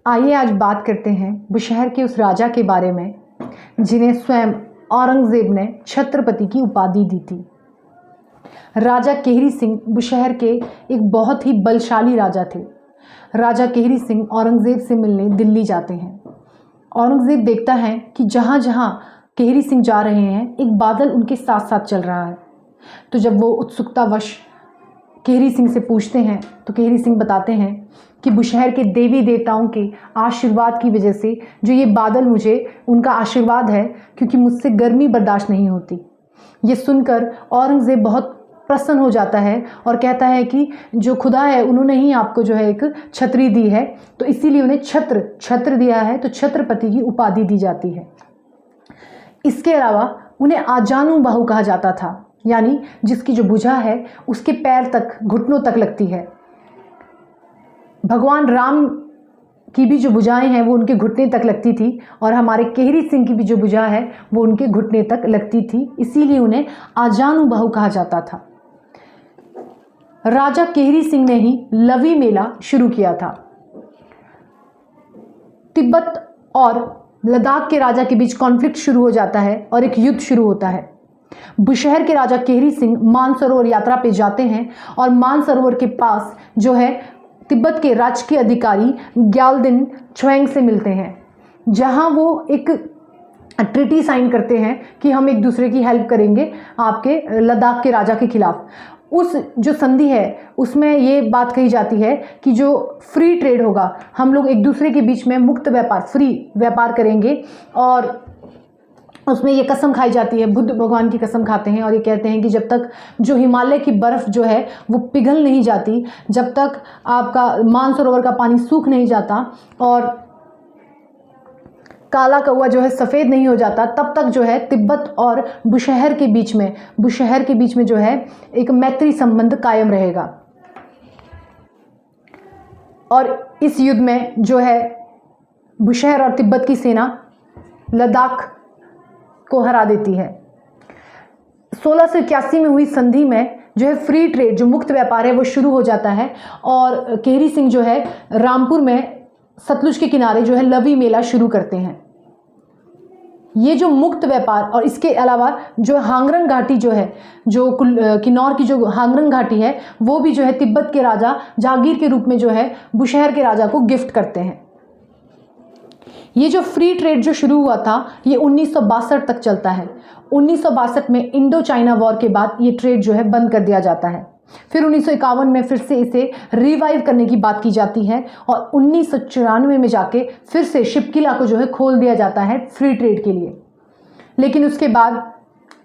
आइए आज बात करते हैं बुशहर के उस राजा के बारे में जिन्हें स्वयं औरंगज़ेब ने छत्रपति की उपाधि दी थी। राजा केहरी सिंह बुशहर के एक बहुत ही बलशाली राजा थे। राजा केहरी सिंह औरंगज़ेब से मिलने दिल्ली जाते हैं। औरंगज़ेब देखता है कि जहाँ जहाँ केहरी सिंह जा रहे हैं एक बादल उनके साथ साथ चल रहा है। तो जब वो उत्सुकतावश केहरी सिंह से पूछते हैं तो केहरी सिंह बताते हैं कि बुशहर के देवी देवताओं के आशीर्वाद की वजह से जो ये बादल मुझे उनका आशीर्वाद है, क्योंकि मुझसे गर्मी बर्दाश्त नहीं होती। ये सुनकर औरंगज़ेब बहुत प्रसन्न हो जाता है और कहता है कि जो खुदा है उन्होंने ही आपको जो है एक छतरी दी है, तो इसीलिए उन्हें छत्र दिया है, तो छत्रपति की उपाधि दी जाती है। इसके अलावा उन्हें आजानु बाहु कहा जाता था, यानी जिसकी जो भुजा है उसके पैर तक, घुटनों तक लगती है। भगवान राम की भी जो भुजाएं हैं वो उनके घुटने तक लगती थी और हमारे केहरी सिंह की भी जो भुजा है वो उनके घुटने तक लगती थी, इसीलिए उन्हें आजानु बाहु कहा जाता था। राजा केहरी सिंह ने ही लवी मेला शुरू किया था। तिब्बत और लद्दाख के राजा के बीच कॉन्फ्लिक्ट शुरू हो जाता है और एक युद्ध शुरू होता है। बुशहर के राजा केहरी सिंह मानसरोवर यात्रा पे जाते हैं और मानसरोवर के पास जो है तिब्बत के राजकीय अधिकारी ग्यालदिन छुएंग से मिलते हैं, जहां वो एक ट्रीटी साइन करते हैं कि हम एक दूसरे की हेल्प करेंगे आपके लद्दाख के राजा के खिलाफ। उस जो संधि है उसमें ये बात कही जाती है कि जो फ्री ट्रेड होगा, हम लोग एक दूसरे के बीच में मुक्त व्यापार, फ्री व्यापार करेंगे। और उसमें ये कसम खाई जाती है, बुद्ध भगवान की कसम खाते हैं और ये कहते हैं कि जब तक जो हिमालय की बर्फ़ जो है वो पिघल नहीं जाती, जब तक आपका मानसरोवर का पानी सूख नहीं जाता और काला कौवा जो है सफ़ेद नहीं हो जाता, तब तक जो है तिब्बत और बुशहर के बीच में जो है एक मैत्री संबंध कायम रहेगा। और इस युद्ध में जो है बुशहर और तिब्बत की सेना लद्दाख को हरा देती है। 1681 में हुई संधि में जो है फ्री ट्रेड, जो मुक्त व्यापार है वो शुरू हो जाता है और केहरी सिंह जो है रामपुर में सतलुज के किनारे जो है लवी मेला शुरू करते हैं। ये जो मुक्त व्यापार और इसके अलावा जो हांगरंग घाटी जो है, जो किन्नौर की जो हांगरंग घाटी है, वो भी जो है तिब्बत के राजा जागीर के रूप में जो है बुशहर के राजा को गिफ्ट करते हैं। ये जो फ्री ट्रेड जो शुरू हुआ था ये 1962 तक चलता है। 1962 में इंडो चाइना वॉर के बाद ये ट्रेड जो है बंद कर दिया जाता है। फिर 1951 में फिर से इसे रिवाइव करने की बात की जाती है और 1994 में जाके फिर से शिपकिला को जो है खोल दिया जाता है फ्री ट्रेड के लिए, लेकिन उसके बाद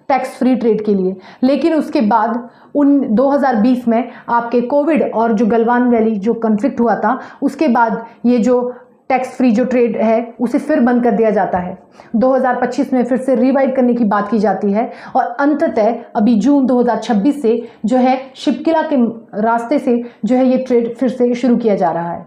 टैक्स फ्री ट्रेड के लिए। लेकिन उसके बाद 2020 में आपके कोविड और जो गलवान वैली जो कॉन्फ्लिक्ट हुआ था, उसके बाद ये जो टैक्स फ्री जो ट्रेड है उसे फिर बंद कर दिया जाता है। 2025 में फिर से रिवाइव करने की बात की जाती है और अंततः अभी जून 2026 से जो है शिपकिला के रास्ते से जो है ये ट्रेड फिर से शुरू किया जा रहा है।